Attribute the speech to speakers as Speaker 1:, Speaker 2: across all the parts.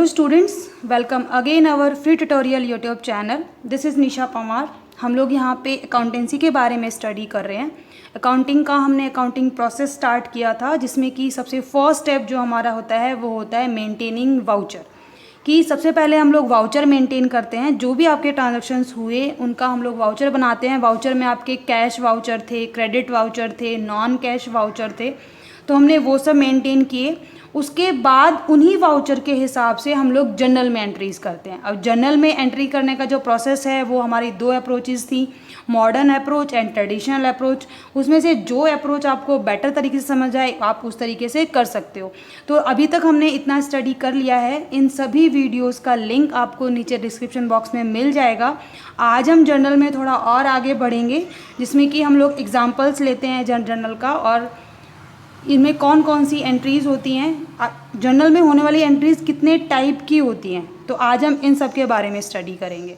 Speaker 1: Students, welcome again our free tutorial YouTube channel. This is Nisha Pawar. हम लोग यहाँ पे अकाउंटेंसी के बारे में स्टडी कर रहे हैं। अकाउंटिंग का हमने अकाउंटिंग प्रोसेस स्टार्ट किया था, जिसमें कि सबसे फर्स्ट स्टेप जो हमारा होता है वो होता है मेंटेनिंग वाउचर। कि सबसे पहले हम लोग वाउचर मेंटेन करते हैं। जो भी आपके ट्रांजैक्शंस हुए उनका हम लोग वाउचर बनाते हैं। वाउचर में आपके कैश वाउचर थे, क्रेडिट वाउचर थे, नॉन कैश वाउचर थे, तो हमने वो सब मेंटेन किए। उसके बाद उन्हीं वाउचर के हिसाब से हम लोग जर्नल में एंट्रीज करते हैं। अब जर्नल में एंट्री करने का जो प्रोसेस है वो हमारी दो अप्रोचेस थी, modern approach and traditional approach. उसमें से जो अप्रोच आपको बेटर तरीके से समझ आए आप उस तरीके से कर सकते हो। तो अभी तक हमने इतना स्टडी कर लिया है। इन सभी वीडियोस का लिंक आपको नीचे डिस्क्रिप्शन बॉक्स में मिल जाएगा। आज हम जर्नल में थोड़ा और आगे बढ़ेंगे, जिसमें कि हम लोग एग्जाम्पल्स लेते हैं जर्नल का, और इनमें कौन कौन सी एंट्रीज़ होती हैं, जर्नल में होने वाली एंट्रीज़ कितने टाइप की होती हैं। तो आज हम इन सब के बारे में स्टडी करेंगे।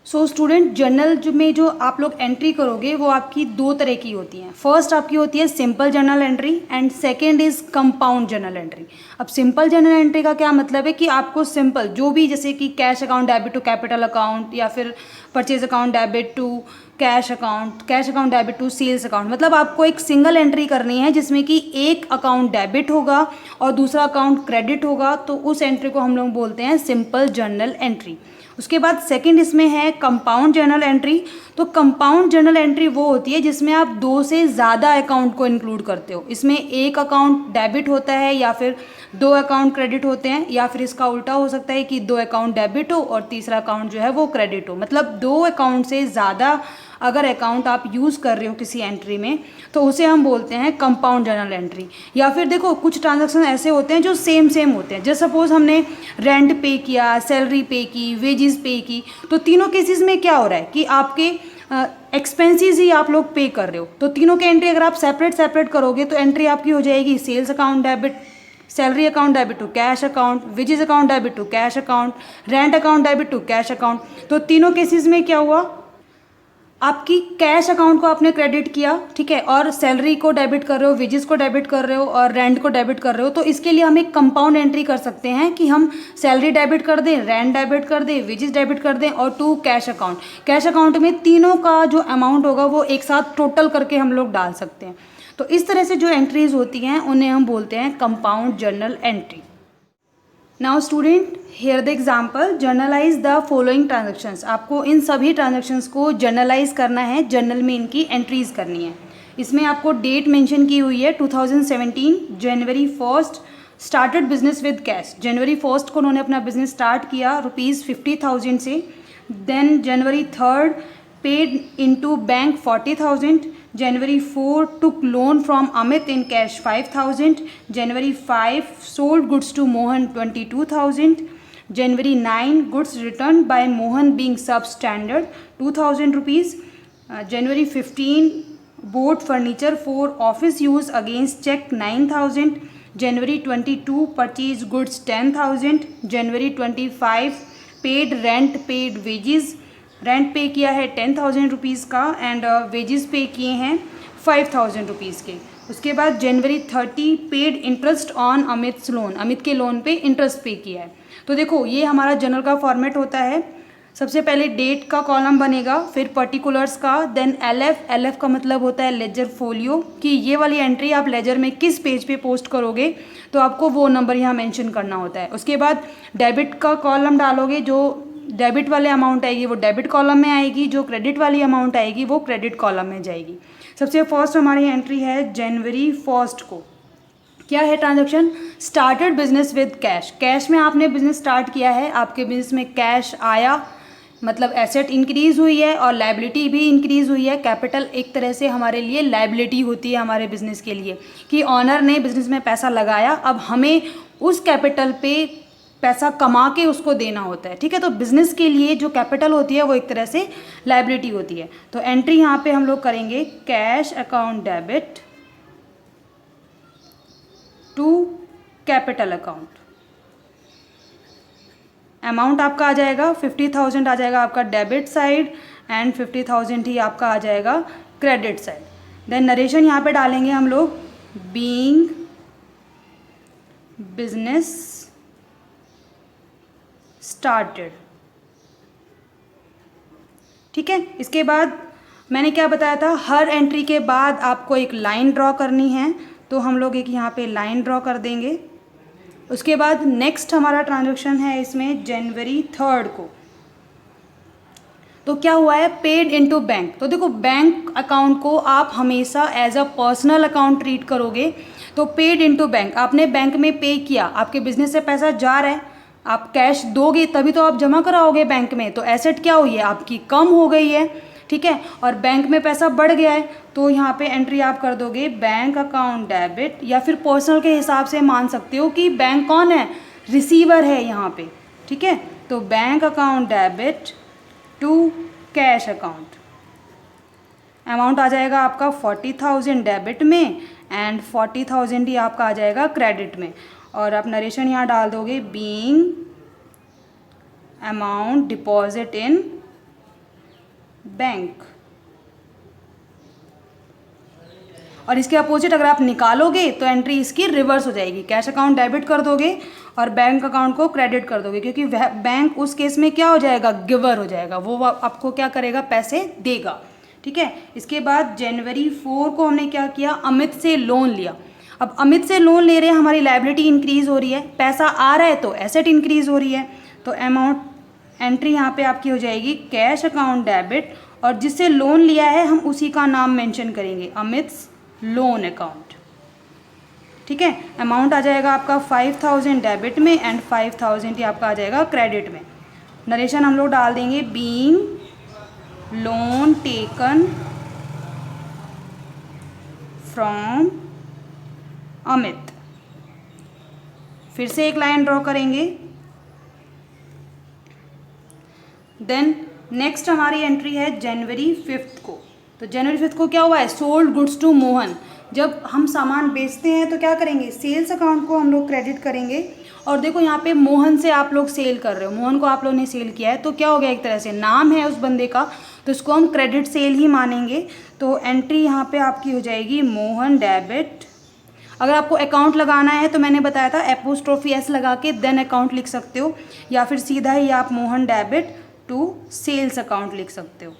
Speaker 1: सो स्टूडेंट, जर्नल में जो आप लोग एंट्री करोगे वो आपकी दो तरह की होती हैं। फर्स्ट आपकी होती है simple journal entry and second is compound journal entry. अब सिंपल जर्नल एंट्री का क्या मतलब है कि आपको सिंपल जो भी, जैसे कि cash account debit to capital account, या फिर purchase account debit to cash account debit to sales account, मतलब आपको एक सिंगल एंट्री करनी है जिसमें कि एक अकाउंट डेबिट होगा और दूसरा अकाउंट क्रेडिट होगा। तो उस एंट्री को हम लोग बोलते हैं सिंपल जर्नल एंट्री। उसके बाद सेकंड इसमें है कंपाउंड जर्नल एंट्री। तो कंपाउंड जर्नल एंट्री वो होती है जिसमें आप दो से ज़्यादा अकाउंट को इंक्लूड करते हो। इसमें एक अकाउंट डेबिट होता है या फिर दो अकाउंट क्रेडिट होते हैं, या फिर इसका उल्टा हो सकता है कि दो अकाउंट डेबिट हो और तीसरा अकाउंट जो है वो क्रेडिट हो। मतलब दो अकाउंट से ज़्यादा अगर अकाउंट आप यूज़ कर रहे हो किसी एंट्री में तो उसे हम बोलते हैं कंपाउंड जर्नल एंट्री। या फिर देखो, कुछ ट्रांजैक्शन ऐसे होते हैं जो सेम होते हैं। जैसे सपोज हमने रेंट पे किया, सैलरी पे की, वेजेस पे की, तो तीनों केसेस में क्या हो रहा है कि आपके एक्सपेंसेस ही आप लोग पे कर रहे हो। तो तीनों की एंट्री अगर आप सेपरेट करोगे तो एंट्री आपकी हो जाएगी sales account debit, salary account debit to cash account, wages account debit to cash account, rent account debit to cash account. तो तीनों केसेस में क्या हुआ, आपकी कैश अकाउंट को आपने क्रेडिट किया, ठीक है, और सैलरी को डेबिट कर रहे हो, वेजेस को डेबिट कर रहे हो और रेंट को डेबिट कर रहे हो। तो इसके लिए हम एक कंपाउंड एंट्री कर सकते हैं कि हम सैलरी डेबिट कर दें, रेंट डेबिट कर दें, वेजेस डेबिट कर दें और to cash account. Cash account में तीनों का जो अमाउंट होगा वो एक साथ टोटल करके हम लोग डाल सकते हैं। तो इस तरह से जो एंट्रीज होती हैं उन्हें हम बोलते हैं compound journal entry. Now student, here the example, journalize the following transactions. आपको इन सभी ट्रांजेक्शन्स को जर्नलाइज करना है, जर्नल में इनकी एंट्रीज करनी है। इसमें आपको डेट मेंशन की हुई है 2017 जनवरी 1 स्टार्टेड बिजनेस विद कैश। जनवरी 1 को उन्होंने अपना बिजनेस स्टार्ट किया ₹50,000 से। Then January 3 paid into bank 40,000। January 4 took loan from Amit in cash 5,000. January 5 sold goods to Mohan 22,000. January 9 goods returned by Mohan being substandard 2,000 rupees. January 15 bought furniture for office use against check 9,000. January 22 purchased goods 10,000. January 25 paid rent, paid wages। Rent पे किया है 10,000 rupees का and wages पे किए हैं 5,000 rupees के। उसके बाद January 30 paid interest on Amit's loan, Amit के लोन पे इंटरेस्ट पे किया है। तो देखो, ये हमारा जर्नल का फॉर्मेट होता है। सबसे पहले डेट का कॉलम बनेगा, फिर पर्टिकुलर्स का, देन एल का मतलब होता है लेजर फोलियो, कि ये वाली एंट्री आप लेजर में किस पेज पे पोस्ट करोगे तो आपको वो नंबर यहाँ मेंशन करना होता है। उसके बाद डेबिट का कॉलम डालोगे, जो डेबिट वाले अमाउंट आएगी वो डेबिट कॉलम में आएगी, जो क्रेडिट वाली अमाउंट आएगी वो क्रेडिट कॉलम में जाएगी। सबसे फर्स्ट हमारी एंट्री है जनवरी 1 को। क्या है transaction, started business with cash. Cash में आपने बिजनेस स्टार्ट किया है, आपके बिजनेस में कैश आया, मतलब एसेट इंक्रीज हुई है और लायबिलिटी भी इंक्रीज हुई है। कैपिटल एक तरह से हमारे लिए लायबिलिटी होती है हमारे बिजनेस के लिए, कि ऑनर ने बिजनेस में पैसा लगाया, अब हमें उस कैपिटल पे पैसा कमा के उसको देना होता है, ठीक है। तो बिजनेस के लिए जो कैपिटल होती है वो एक तरह से लायबिलिटी होती है। तो एंट्री यहाँ पे हम लोग करेंगे cash account debit to capital account. Amount आपका आ जाएगा 50,000 आ जाएगा आपका डेबिट साइड एंड 50,000 ही आपका आ जाएगा क्रेडिट साइड। देन नरेशन यहाँ पे डालेंगे हम लोग, बीइंग बिजनेस स्टार्टेड। ठीक है, इसके बाद मैंने क्या बताया था, हर एंट्री के बाद आपको एक लाइन ड्रॉ करनी है, तो हम लोग एक यहाँ पे लाइन ड्रॉ कर देंगे। उसके बाद नेक्स्ट हमारा ट्रांजैक्शन है इसमें जनवरी 3 को। तो क्या हुआ है, पेड इनटू बैंक। तो देखो बैंक अकाउंट को आप हमेशा as a personal account treat करोगे, तो पेड इनटू बैंक, आपने बैंक में पे किया, आपके बिजनेस से पैसा जा रहा है, आप कैश दोगे तभी तो आप जमा कराओगे बैंक में, तो एसेट क्या हुई है आपकी, कम हो गई है। ठीक है, और बैंक में पैसा बढ़ गया है, तो यहाँ पे एंट्री आप कर दोगे बैंक अकाउंट डेबिट, या फिर पर्सनल के हिसाब से मान सकते हो कि बैंक कौन है, रिसीवर है यहाँ पे। ठीक है, तो bank account debit to cash account, amount आ जाएगा आपका 40,000 डेबिट में एंड 40,000 ही आपका आ जाएगा क्रेडिट में। और आप नरेशन यहाँ डाल दोगे, being amount deposit in bank. और इसके अपोजिट अगर आप निकालोगे तो एंट्री इसकी रिवर्स हो जाएगी, कैश अकाउंट डेबिट कर दोगे और बैंक अकाउंट को क्रेडिट कर दोगे, क्योंकि वह बैंक उस केस में क्या हो जाएगा, गिवर हो जाएगा, वो आपको क्या करेगा, पैसे देगा। ठीक है, इसके बाद जनवरी 4 को हमने क्या किया, अमित से लोन लिया। अब अमित से लोन ले रहे हैं, हमारी लायबिलिटी इंक्रीज हो रही है, पैसा आ रहा है तो एसेट इंक्रीज हो रही है, तो अमाउंट एंट्री यहाँ पे आपकी हो जाएगी कैश अकाउंट डेबिट, और जिससे लोन लिया है हम उसी का नाम मेंशन करेंगे, अमित्स लोन अकाउंट। ठीक है, अमाउंट आ जाएगा आपका 5,000 डेबिट में एंड 5,000 ही आपका आ जाएगा क्रेडिट में। नरेशन हम लोग डाल देंगे, being loan taken from Amit. फिर से एक लाइन ड्रॉ करेंगे। देन नेक्स्ट हमारी एंट्री है जनवरी 5 को। तो जनवरी 5 को क्या हुआ है, सोल्ड गुड्स टू मोहन। जब हम सामान बेचते हैं तो क्या करेंगे, सेल्स अकाउंट को हम लोग क्रेडिट करेंगे। और देखो यहाँ पे मोहन से आप लोग सेल कर रहे हो, मोहन को आप लोग ने सेल किया है, तो क्या हो गया, एक तरह से नाम है उस बंदे का, तो इसको हम क्रेडिट सेल ही मानेंगे। तो एंट्री यहाँ पे आपकी हो जाएगी मोहन डेबिट। अगर आपको अकाउंट लगाना है तो मैंने बताया था एपोस्ट्रोफी एस लगा के देन अकाउंट लिख सकते हो, या फिर सीधा ही आप Mohan debit to sales account लिख सकते हो।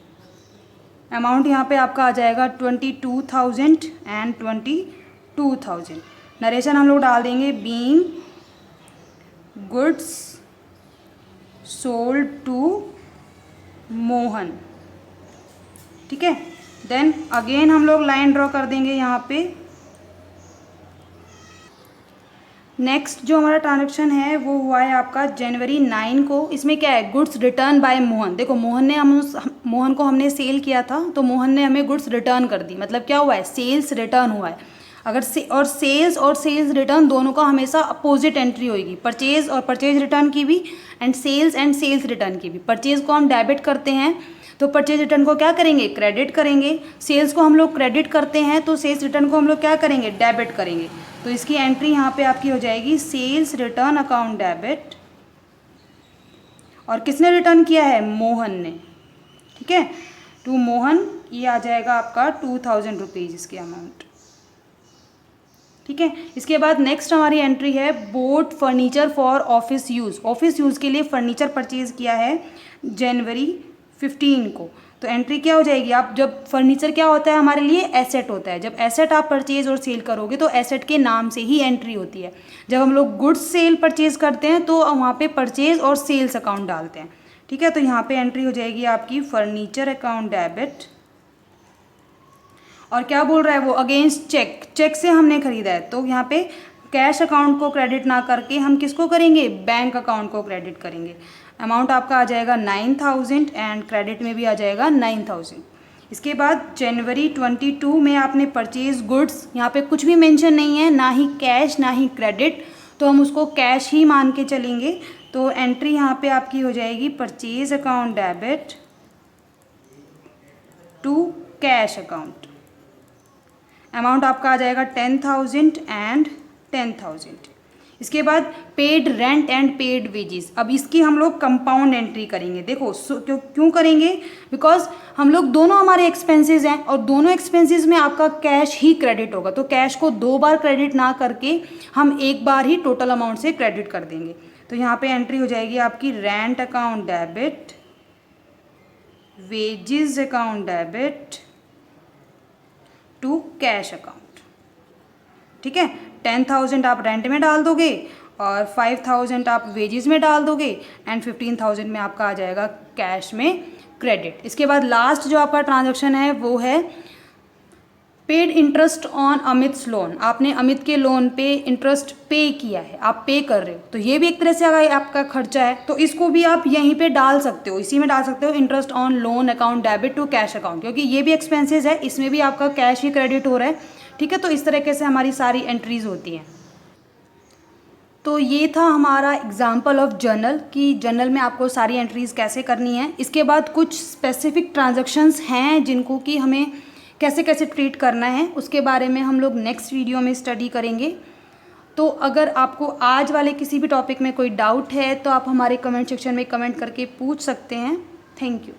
Speaker 1: अमाउंट यहाँ पे आपका आ जाएगा 22,000 एंड 22,000। नरेशन हम लोग डाल देंगे, being goods sold to Mohan. ठीक है, देन अगेन हम लोग लाइन ड्रॉ कर देंगे यहाँ पे। नेक्स्ट जो हमारा ट्रांजैक्शन है वो हुआ है आपका जनवरी 9 को। इसमें क्या है, गुड्स रिटर्न बाय मोहन। देखो मोहन को हमने सेल किया था, तो मोहन ने हमें गुड्स रिटर्न कर दी, मतलब क्या हुआ है, सेल्स रिटर्न हुआ है। अगर सेल्स और सेल्स रिटर्न दोनों का हमेशा अपोजिट एंट्री होगी, परचेज और परचेज रिटर्न की भी एंड सेल्स रिटर्न की भी। परचेज को हम डेबिट करते हैं तो परचेज रिटर्न को क्या करेंगे, क्रेडिट करेंगे। सेल्स को हम लोग क्रेडिट करते हैं तो सेल्स रिटर्न को हम लोग क्या करेंगे, डेबिट करेंगे। तो इसकी एंट्री यहाँ पे आपकी हो जाएगी सेल्स रिटर्न अकाउंट डेबिट। और किसने रिटर्न किया है, मोहन ने। ठीक है, टू मोहन, ये आ जाएगा आपका 2,000 रुपीज़ इसकी अमाउंट। ठीक है, इसके बाद नेक्स्ट हमारी एंट्री है boat furniture for office use. Office use के लिए फर्नीचर परचेज किया है जनवरी 15 को। तो एंट्री क्या हो जाएगी, आप जब फर्नीचर क्या होता है हमारे लिए, एसेट होता है। जब एसेट आप परचेज और सेल करोगे तो एसेट के नाम से ही एंट्री होती है। जब हम लोग गुड्स सेल परचेज करते हैं तो वहाँ पे परचेज और सेल्स अकाउंट डालते हैं। ठीक है, तो यहाँ पे एंट्री हो जाएगी आपकी फर्नीचर अकाउंट डेबिट। और क्या बोल रहा है वो, अगेंस्ट चेक। चेक से हमने खरीदा है, तो यहाँ पे कैश अकाउंट को क्रेडिट ना करके हम किसको करेंगे, बैंक अकाउंट को क्रेडिट करेंगे। अमाउंट आपका आ जाएगा 9,000 एंड क्रेडिट में भी आ जाएगा 9,000। इसके बाद जनवरी 22 में आपने परचेज गुड्स, यहाँ पे कुछ भी मेंशन नहीं है, ना ही कैश ना ही क्रेडिट, तो हम उसको कैश ही मान के चलेंगे। तो एंट्री यहाँ पे आपकी हो जाएगी purchase account debit to cash account. Amount आपका आ जाएगा 10,000 एंड 10,000। इसके बाद paid rent and paid wages. अब इसकी हम लोग कंपाउंड एंट्री करेंगे। देखो क्यों करेंगे, बिकॉज हम लोग दोनों हमारे एक्सपेंसेस हैं और दोनों एक्सपेंसेस में आपका कैश ही क्रेडिट होगा। तो कैश को 2 बार क्रेडिट ना करके हम एक बार ही टोटल अमाउंट से क्रेडिट कर देंगे। तो यहाँ पे एंट्री हो जाएगी आपकी rent account debit, wages account debit to cash account. ठीक है, 10,000 आप रेंट में डाल दोगे और 5,000 आप वेजेस में डाल दोगे एंड 15,000 में आपका आ जाएगा कैश में क्रेडिट। इसके बाद लास्ट जो आपका ट्रांजैक्शन है वो है paid interest on Amit's loan. आपने अमित के लोन पे इंटरेस्ट पे किया है, आप पे कर रहे हो, तो ये भी एक तरह से अगर आपका खर्चा है तो इसको भी आप यहीं पे डाल सकते हो, इसी में डाल सकते हो, interest on loan account debit to cash account, क्योंकि ये भी एक्सपेंसेस है, इसमें भी आपका कैश ही क्रेडिट हो रहा है। ठीक है, तो इस तरीके से हमारी सारी एंट्रीज होती हैं। तो ये था हमारा एग्जाम्पल ऑफ जर्नल कि जर्नल में आपको सारी एंट्रीज़ कैसे करनी है। इसके बाद कुछ स्पेसिफिक ट्रांजैक्शंस हैं जिनको कि हमें कैसे कैसे ट्रीट करना है, उसके बारे में हम लोग नेक्स्ट वीडियो में स्टडी करेंगे। तो अगर आपको आज वाले किसी भी टॉपिक में कोई डाउट है तो आप हमारे कमेंट सेक्शन में कमेंट करके पूछ सकते हैं। Thank you.